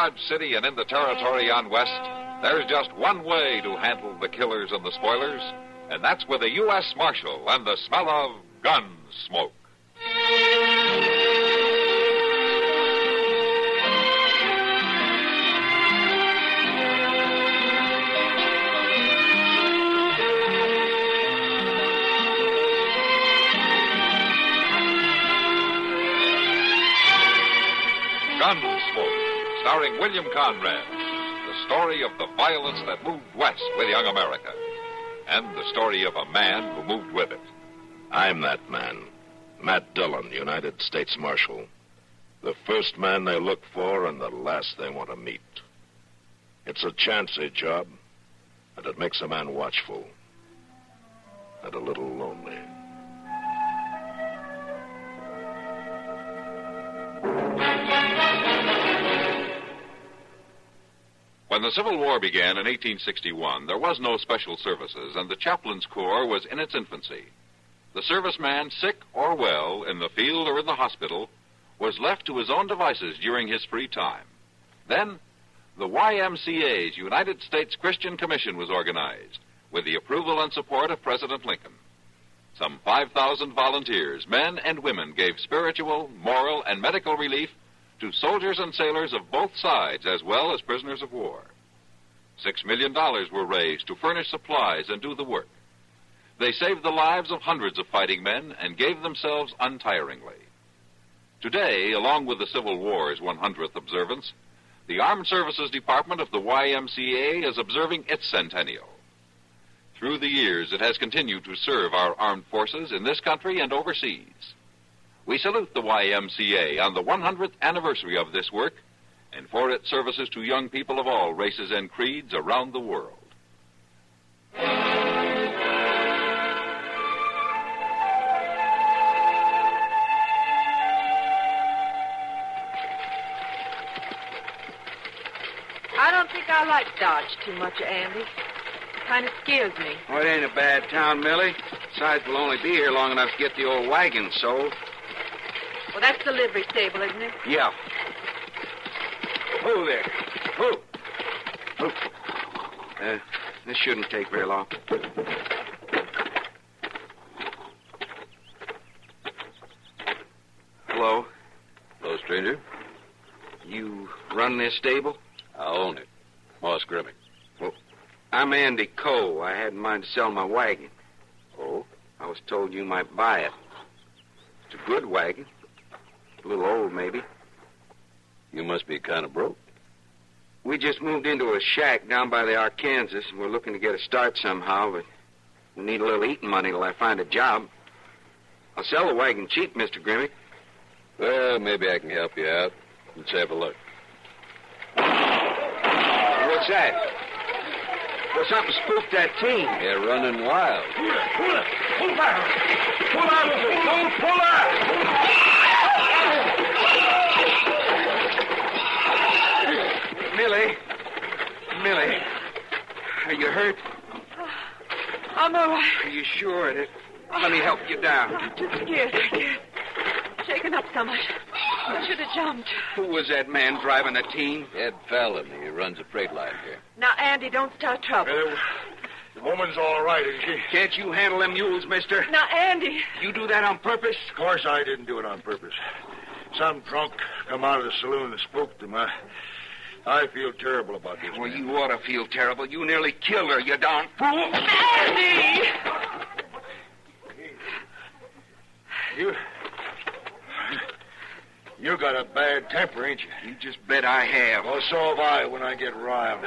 Dodge City and in the territory on west, there's just one way to handle the killers and the spoilers, and that's with a U.S. Marshal and the smell of gun smoke. Gunsmoke, starring William Conrad. The story of the violence that moved west with young America. And the story of a man who moved with it. I'm that man. Matt Dillon, United States Marshal. The first man they look for and the last they want to meet. It's a chancy job, and it makes a man watchful. And a little lonely. When the Civil War began in 1861, there was no special services, and the chaplain's corps was in its infancy. The serviceman, sick or well, in the field or in the hospital, was left to his own devices during his free time. Then, the YMCA's United States Christian Commission was organized, with the approval and support of President Lincoln. Some 5,000 volunteers, men and women, gave spiritual, moral, and medical relief to soldiers and sailors of both sides, as well as prisoners of war. $6 million were raised to furnish supplies and do the work. They saved the lives of hundreds of fighting men and gave themselves untiringly. Today, along with the Civil War's 100th observance, the Armed Services Department of the YMCA is observing its centennial. Through the years, it has continued to serve our armed forces in this country and overseas. We salute the YMCA on the 100th anniversary of this work and for its services to young people of all races and creeds around the world. I don't think I like Dodge too much, Andy. It kind of scares me. Well, it ain't a bad town, Millie. Besides, we'll only be here long enough to get the old wagon sold. Well, that's the livery stable, isn't it? Yeah. Who there? Who? This shouldn't take very long. Hello? Hello, stranger. You run this stable? I own it. Moss Grimmick. Well, I'm Andy Coe. I had in mind to sell my wagon. Oh? I was told you might buy it. It's a good wagon. A little old, maybe. You must be kind of broke. We just moved into a shack down by the Arkansas, and we're looking to get a start somehow, but we need a little eating money till I find a job. I'll sell the wagon cheap, Mr. Grimmick. Well, maybe I can help you out. Let's have a look. What's that? Well, something spooked that team. They're running wild. Pull it! Pull back! Pull out! Pull out! Millie, are you hurt? I'm all right. Are you sure? Let me help you down. I'm too scared, I guess. Shaken up so much. I should have jumped. Who was that man driving the team? Ed Fallon. He runs a freight line here. Now, Andy, don't start trouble. The woman's all right, isn't she? Can't you handle them mules, mister? Now, Andy. You do that on purpose? Of course I didn't do it on purpose. Some drunk come out of the saloon and spooked him. I feel terrible about this. Well, man. you ought to feel terrible. You nearly killed her, you darn fool. Andy! You got a bad temper, ain't you? You just bet I have. Well, so have I when I get riled.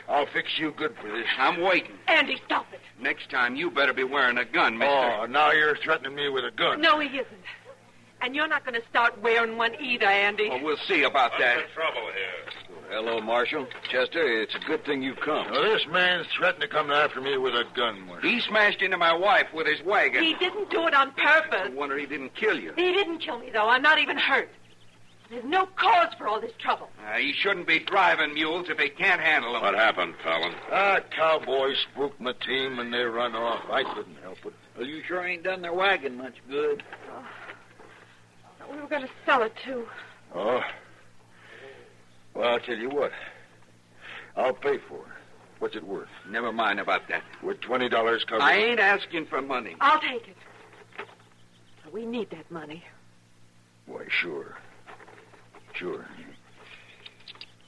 I'll fix you good for this. I'm waiting. Andy, stop it. Next time, you better be wearing a gun, mister. Oh, now you're threatening me with a gun. No, he isn't. And you're not going to start wearing one either, Andy. Well, we'll see about that. What's the trouble here? Hello, Marshal. Chester, it's a good thing you've come. Now, this man's threatening to come after me with a gun, Marshal. He smashed into my wife with his wagon. He didn't do it on purpose. No wonder he didn't kill you. He didn't kill me, though. I'm not even hurt. There's no cause for all this trouble. He shouldn't be driving mules if he can't handle them. What happened, Fallon? Cowboys spooked my team and they run off. I couldn't help it. Well, you sure ain't done their wagon much good. We were going to sell it, too. Oh. Well, I'll tell you what. I'll pay for it. What's it worth? Never mind about that. Would $20 cover I it? ain't asking for money. I'll take it. We need that money. Why, sure. Sure.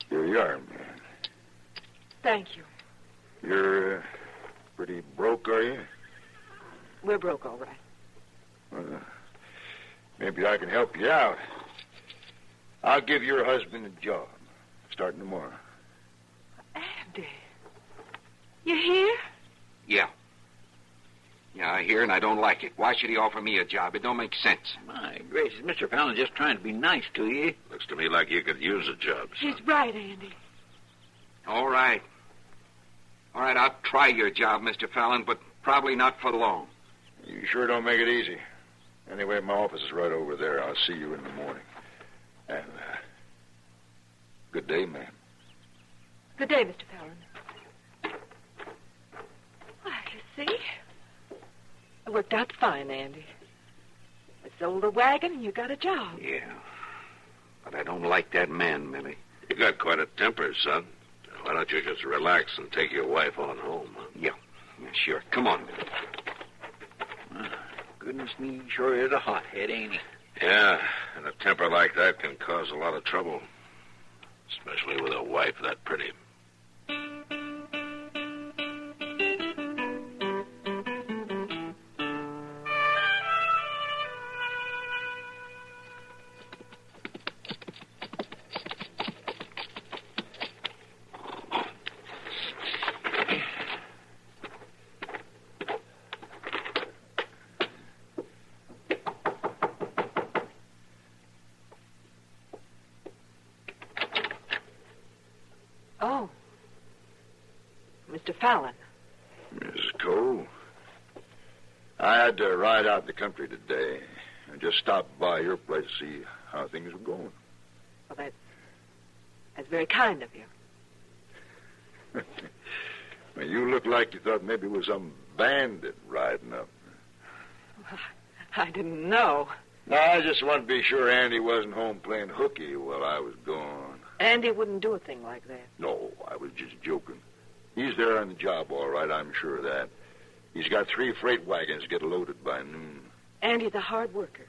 Here you are, man. Thank you. You're pretty broke, are you? We're broke, all right. Well, maybe I can help you out. I'll give your husband a job, starting tomorrow. Andy. You here? Yeah. Yeah, I hear, and I don't like it. Why should he offer me a job? It don't make sense. My gracious, Mr. Fallon's just trying to be nice to you. Looks to me like you could use a job, son. He's right, Andy. All right. All right, I'll try your job, Mr. Fallon, but probably not for long. You sure don't make it easy. Anyway, my office is right over there. I'll see you in the morning. And, good day, ma'am. Good day, Mr. Fallon. Why, you see? It worked out fine, Andy. I sold a wagon and you got a job. Yeah. But I don't like that man, Millie. You got quite a temper, son. Why don't you just relax and take your wife on home? Huh? Yeah, sure. Come on, Millie. Goodness me, he sure is a hothead, ain't he? Yeah, and a temper like that can cause a lot of trouble. Especially with a wife that pretty. Oh. Mr. Fallon. Mrs. Cole, I had to ride out in the country today and just stop by your place to see how things were going. Well, that's very kind of you. Well, you look like you thought maybe it was some bandit riding up. I didn't know. No, I just wanted to be sure Andy wasn't home playing hooky while I was gone. Andy wouldn't do a thing like that. No, I was just joking. He's there on the job, all right, I'm sure of that. He's got 3 freight wagons to get loaded by noon. Andy's a hard worker.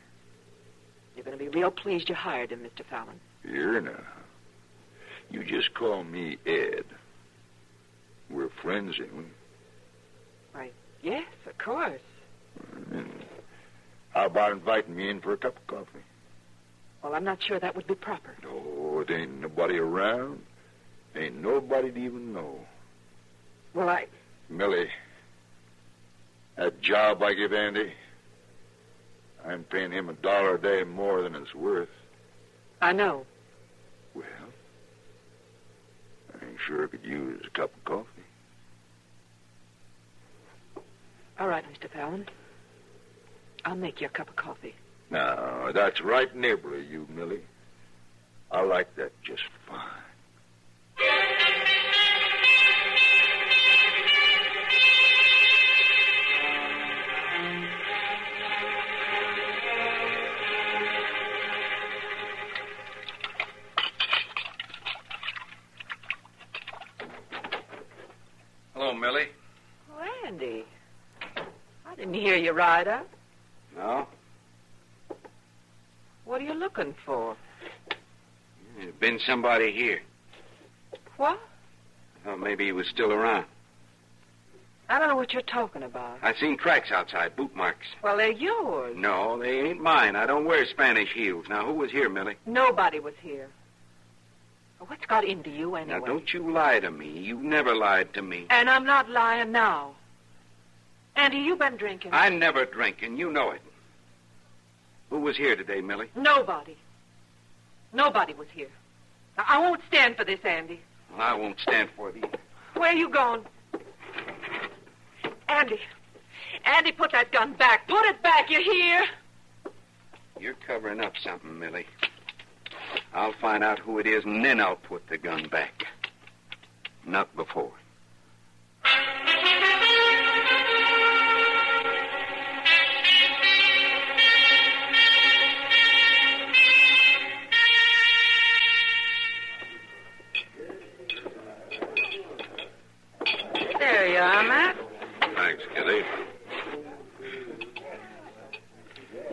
You're going to be real pleased you hired him, Mr. Fallon. Here now. You just call me Ed. We're friends, ain't we? Why, yes, of course. And how about inviting me in for a cup of coffee? Well, I'm not sure that would be proper. No, it ain't nobody around. Ain't nobody to even know. Well, Millie, that job I give Andy, I'm paying him $1 a day more than it's worth. I know. Well, I sure could use a cup of coffee. All right, Mr. Fallon. I'll make you a cup of coffee. Now, that's right neighborly, you, Millie. I like that just fine. Hello, Millie. Oh, Andy. I didn't hear you ride up. No? What are you looking for? There's been somebody here. What? I thought maybe he was still around. I don't know what you're talking about. I seen tracks outside, boot marks. Well, they're yours. No, they ain't mine. I don't wear Spanish heels. Now, who was here, Millie? Nobody was here. What's got into you anyway? Now, don't you lie to me. You've never lied to me. And I'm not lying now. Andy, you been drinking. I never drink, and you know it. Who was here today, Millie? Nobody. Nobody was here. Now, I won't stand for this, Andy. Well, I won't stand for it either. Where are you going? Andy. Andy, put that gun back. Put it back, you hear? You're covering up something, Millie. I'll find out who it is, and then I'll put the gun back. Not before. are, Matt. Thanks, Kitty.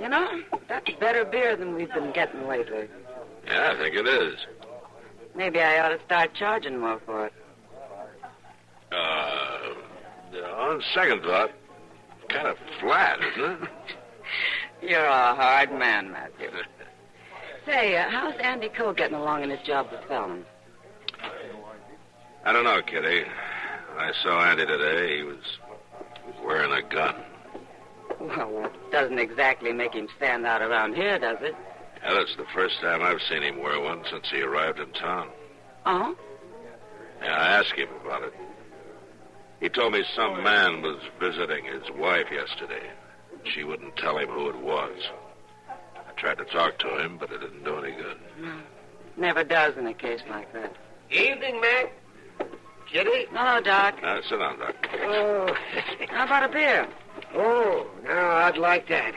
You know, that's better beer than we've been getting lately. Yeah, I think it is. Maybe I ought to start charging more for it. On second thought, kind of flat, isn't it? You're a hard man, Matthew. Say, how's Andy Cole getting along in his job with Fallon? I don't know, Kitty. I saw Andy today. He was wearing a gun. Well, that doesn't exactly make him stand out around here, does it? Yeah, that's the first time I've seen him wear one since he arrived in town. Oh? Yeah, I asked him about it. He told me some man was visiting his wife yesterday. She wouldn't tell him who it was. I tried to talk to him, but it didn't do any good. No. Never does in a case like that. Evening, Mac. Kitty? Hello, Doc. Sit down, Doc. Oh. How about a beer? Oh, now I'd like that.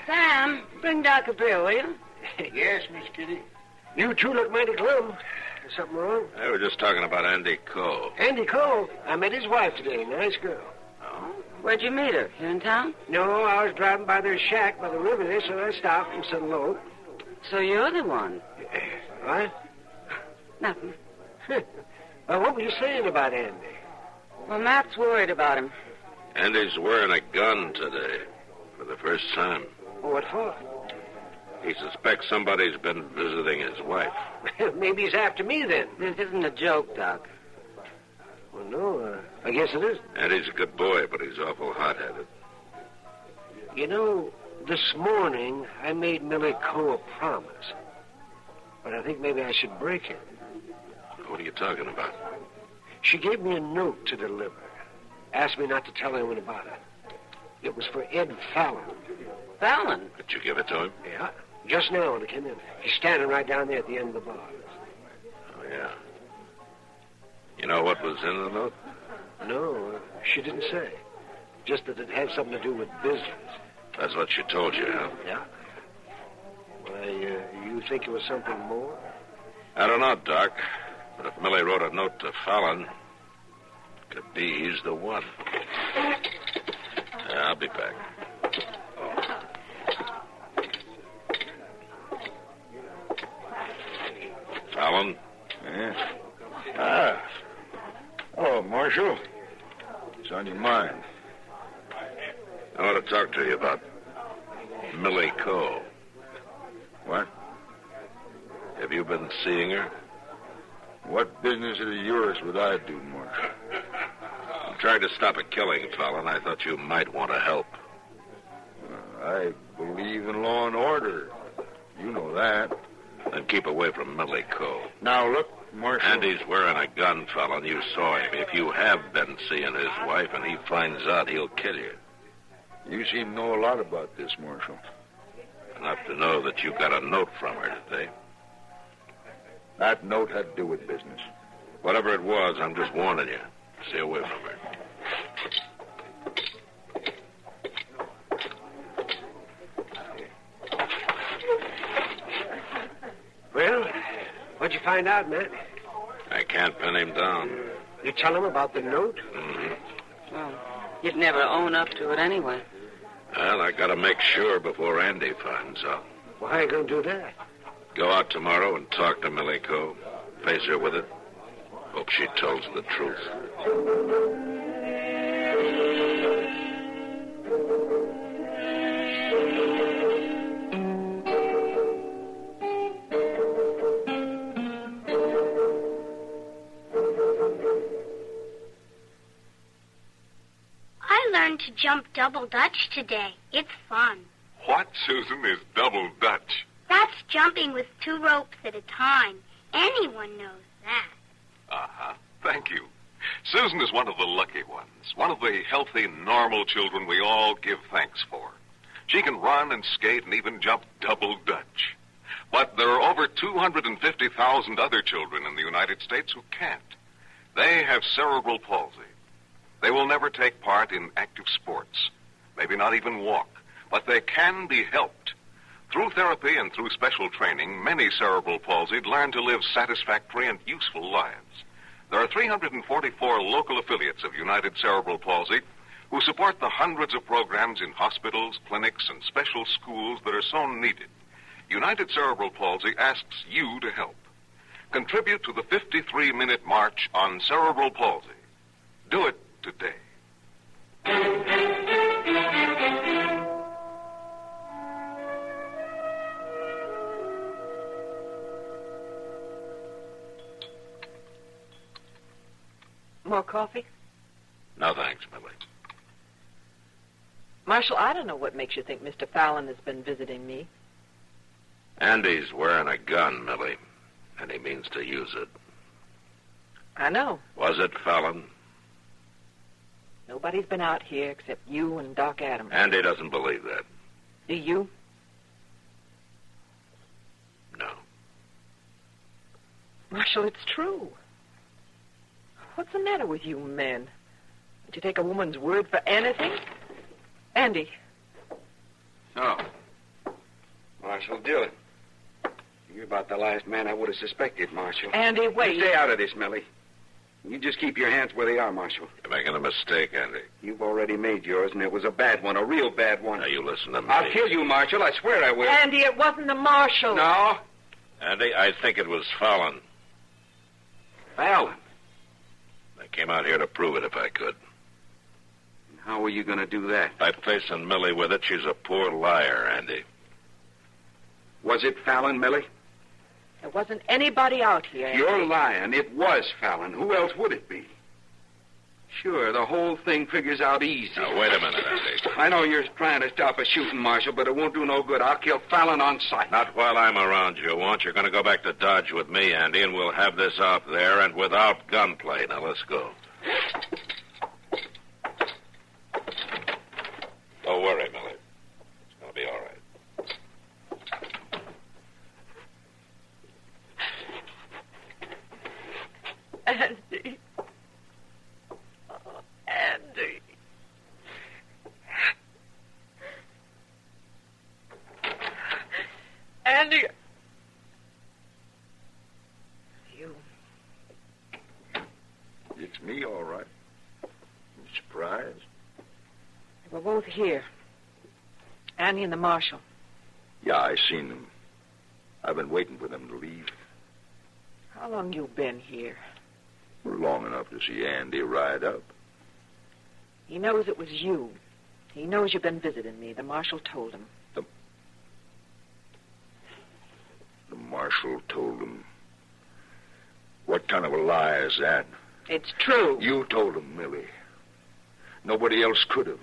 Sam, bring Doc a beer, will you? Yes, Miss Kitty. You two look mighty glum. Is something wrong? They were just talking about Andy Cole. Andy Cole. I met his wife today. Nice girl. Oh? Where'd you meet her? Here in town? No, I was driving by their shack by the river there, so I stopped and said hello. So you're the one. What? Nothing. Well, what were you saying about Andy? Well, Matt's worried about him. Andy's wearing a gun today for the first time. Oh, what for? He suspects somebody's been visiting his wife. Maybe he's after me then. This isn't a joke, Doc. Well, no, I guess it is. Andy's a good boy, but he's awful hot-headed. You know, this morning I made Millie Coe a promise. But I think maybe I should break it. What are you talking about? She gave me a note to deliver. Asked me not to tell anyone about it. It was for Ed Fallon. Fallon? Did you give it to him? Yeah, just now when I came in. He's standing right down there at the end of the bar. Oh, yeah. You know what was in the note? No, she didn't say. Just that it had something to do with business. That's what she told you, huh? Yeah. Why, you think it was something more? I don't know, Doc. But if Millie wrote a note to Fallon, could be he's the one. Yeah, I'll be back. Fallon? Yeah. Ah. Oh, Marshal. What's on your mind? I want to talk to you about Millie Coe. What? Have you been seeing her? What business is yours would I do, Marshal? I'm trying to stop a killing, Fallon. I thought you might want to help. I believe in law and order. You know that. Then keep away from Millie Coe. Now, look, Marshal. Andy's wearing a gun, Fallon. You saw him. If you have been seeing his wife and he finds out, he'll kill you. You seem to know a lot about this, Marshal. Enough to know that you got a note from her today. That note had to do with business. Whatever it was, I'm just warning you. Stay away from her. Well, what'd you find out, Matt? I can't pin him down. You tell him about the note? Mm-hmm. Well, you'd never own up to it anyway. Well, I gotta make sure before Andy finds out. Well, how are you going to do that? Go out tomorrow and talk to Millie Coe. Face her with it. Hope she tells the truth. I learned to jump double Dutch today. It's fun. What, Susan, is double Dutch? That's jumping with 2 ropes at a time. Anyone knows that. Uh-huh. Thank you. Susan is one of the lucky ones, one of the healthy, normal children we all give thanks for. She can run and skate and even jump double Dutch. But there are over 250,000 other children in the United States who can't. They have cerebral palsy. They will never take part in active sports, maybe not even walk, but they can be helped. Through therapy and through special training, many cerebral palsied learn to live satisfactory and useful lives. There are 344 local affiliates of United Cerebral Palsy who support the hundreds of programs in hospitals, clinics, and special schools that are so needed. United Cerebral Palsy asks you to help. Contribute to the 53-minute march on cerebral palsy. Do it today. More coffee? No, thanks, Millie. Marshal, I don't know what makes you think Mr. Fallon has been visiting me. Andy's wearing a gun, Millie, and he means to use it. I know. Was it Fallon? Nobody's been out here except you and Doc Adams. Andy doesn't believe that. Do you? No. Marshal, it's true. What's the matter with you men? Don't you take a woman's word for anything? Andy. Oh. Marshal Dillon. You're about the last man I would have suspected, Marshal. Andy, wait. You stay out of this, Millie. You just keep your hands where they are, Marshal. You're making a mistake, Andy. You've already made yours, and it was a bad one, a real bad one. Now, you listen to me. I'll kill you, Marshal. I swear I will. Andy, it wasn't the Marshal. No? Andy, I think it was Fallon. Fallon? I came out here to prove it if I could. How are you going to do that? By facing Millie with it, she's a poor liar, Andy. Was it Fallon, Millie? There wasn't anybody out here. Andy. You're lying. It was Fallon. Who else would it be? Sure, the whole thing figures out easy. Now, wait a minute, Andy. I know you're trying to stop a shooting, Marshal, but it won't do no good. I'll kill Fallon on sight. Not while I'm around, you won't. You're going to go back to Dodge with me, Andy, and we'll have this out there and without gunplay. Now, let's go. Don't worry, Millie. It's going to be all right. Andy. Oh, Andy. Andy. You. It's me, all right. You surprised? They were both here. Andy and the Marshal. Yeah, I seen them. I've been waiting for them to leave. How long you been here? Long enough to see Andy ride up. He knows it was you. He knows you've been visiting me. The Marshal told him. The Marshal told him. What kind of a lie is that? It's true. You told him, Millie. Nobody else could have.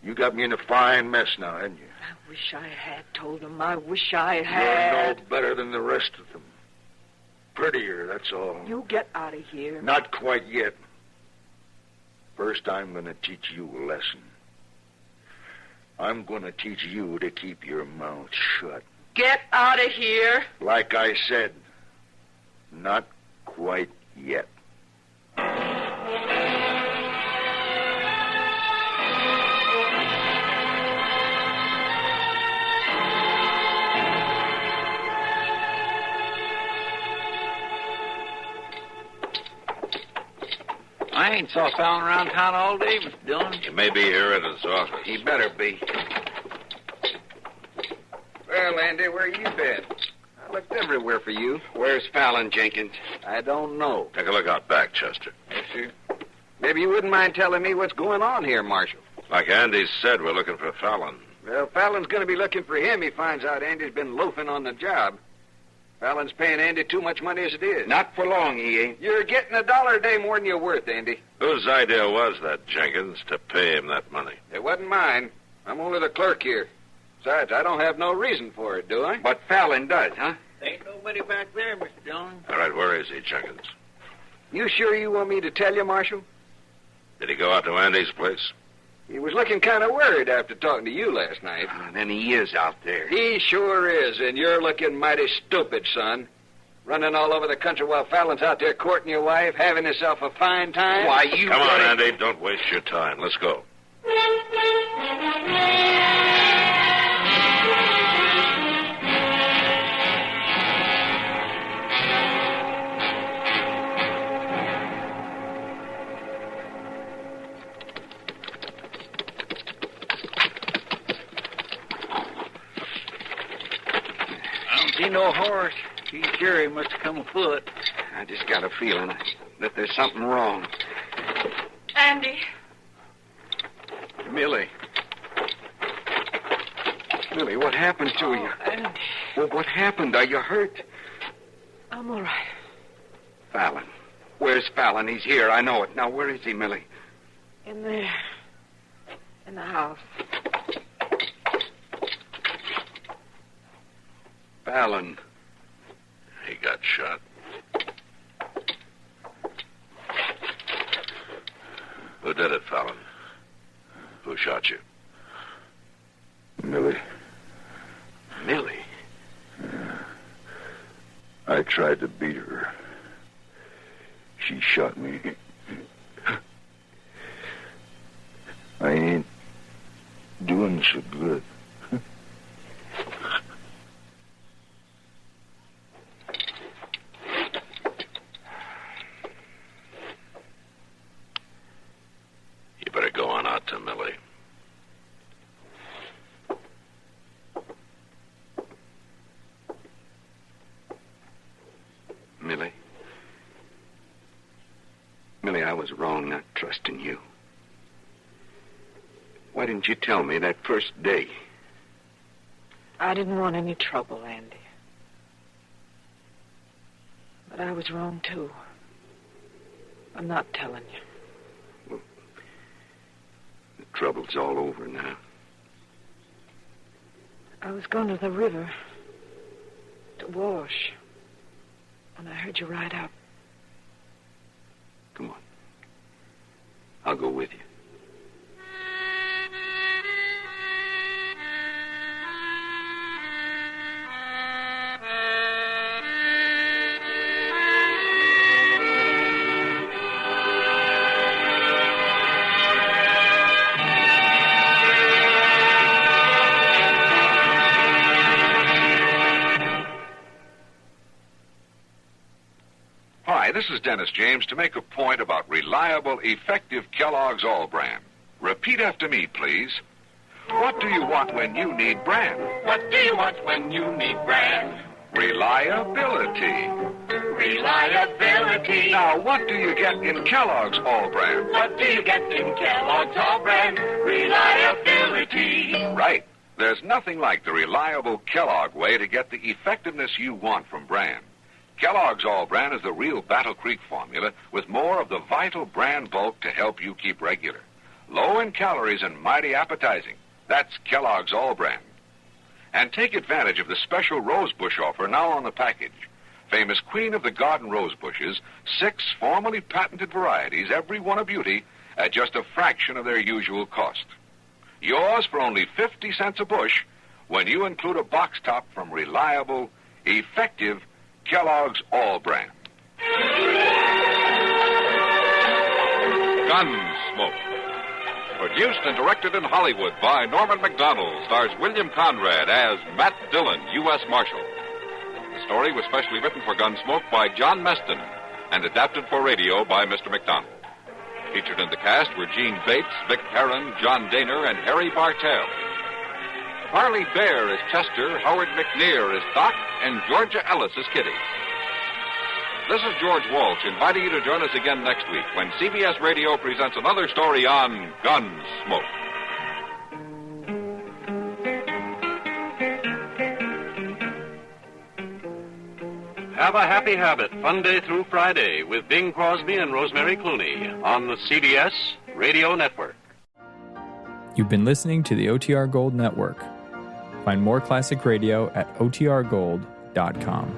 You got me in a fine mess now, haven't you? I wish I had told him. I wish I had. You're no better than the rest of them. Prettier, that's all. You get out of here. Not quite yet. First, I'm going to teach you a lesson. I'm going to teach you to keep your mouth shut. Get out of here. Like I said, not quite yet. I ain't saw Fallon around town all day, Mr. Dillon. He may be here at his office. He better be. Well, Andy, where you been? I looked everywhere for you. Where's Fallon, Jenkins? I don't know. Take a look out back, Chester. Yes, sir. Maybe you wouldn't mind telling me what's going on here, Marshal. Like Andy said, we're looking for Fallon. Well, Fallon's going to be looking for him. He finds out Andy's been loafing on the job. Fallon's paying Andy too much money as it is. Not for long, he ain't. You're getting $1 a day more than you're worth, Andy. Whose idea was that, Jenkins, to pay him that money? It wasn't mine. I'm only the clerk here. Besides, I don't have no reason for it, do I? But Fallon does, huh? Ain't nobody back there, Mr. Dillon. All right, where is he, Jenkins? You sure you want me to tell you, Marshal? Did he go out to Andy's place? He was looking kind of worried after talking to you last night. And then he is out there. He sure is, and you're looking mighty stupid, son. Running all over the country while Fallon's out there courting your wife, having himself a fine time. Why, you... Come on, Andy. Don't waste your time. Let's go. see no horse. He sure he must have come afoot. I just got a feeling that there's something wrong. Andy. Millie. Millie, what happened to you? Andy. Well, what happened? Are you hurt? I'm all right. Fallon. Where's Fallon? He's here. I know it. Now, where is he, Millie? In there. In the house. Fallon. He got shot. Who did it, Fallon? Who shot you? Millie. Millie? I tried to beat her. She shot me. I ain't doing so good. You better go on out to Millie. Millie. Millie, I was wrong not trusting you. Why didn't you tell me that first day? I didn't want any trouble, Andy. But I was wrong, too. I'm not telling you. Well, the trouble's all over now. I was going to the river to wash when I heard you ride up. Come on. I'll go with you. Hi, this is Dennis James to make a point about reliable, effective Kellogg's All Brand. Repeat after me, please. What do you want when you need brand? What do you want when you need brand? Reliability. Reliability. Now, what do you get in Kellogg's All Brand? What do you get in Kellogg's All Brand? Reliability. Right. There's nothing like the reliable Kellogg way to get the effectiveness you want from brand. Kellogg's All Brand is the real Battle Creek formula with more of the vital brand bulk to help you keep regular. Low in calories and mighty appetizing. That's Kellogg's All Brand. And take advantage of the special rosebush offer now on the package. Famous queen of the garden rosebushes, 6 formally patented varieties, every one a beauty, at just a fraction of their usual cost. Yours for only 50 cents a bush when you include a box top from reliable, effective Kellogg's All Brand. Gunsmoke. Produced and directed in Hollywood by Norman Macdonald, stars William Conrad as Matt Dillon, U.S. Marshal. The story was specially written for Gunsmoke by John Meston and adapted for radio by Mr. Macdonald. Featured in the cast were Gene Bates, Vic Perrin, John Daner, and Harry Bartell. Harley Bear is Chester, Howard McNear is Doc, and Georgia Ellis is Kitty. This is George Walsh inviting you to join us again next week when CBS Radio presents another story on Gunsmoke. Have a Happy Habit, Fun Day through Friday with Bing Crosby and Rosemary Clooney on the CBS Radio Network. You've been listening to the OTR Gold Network. Find more classic radio at otrgold.com.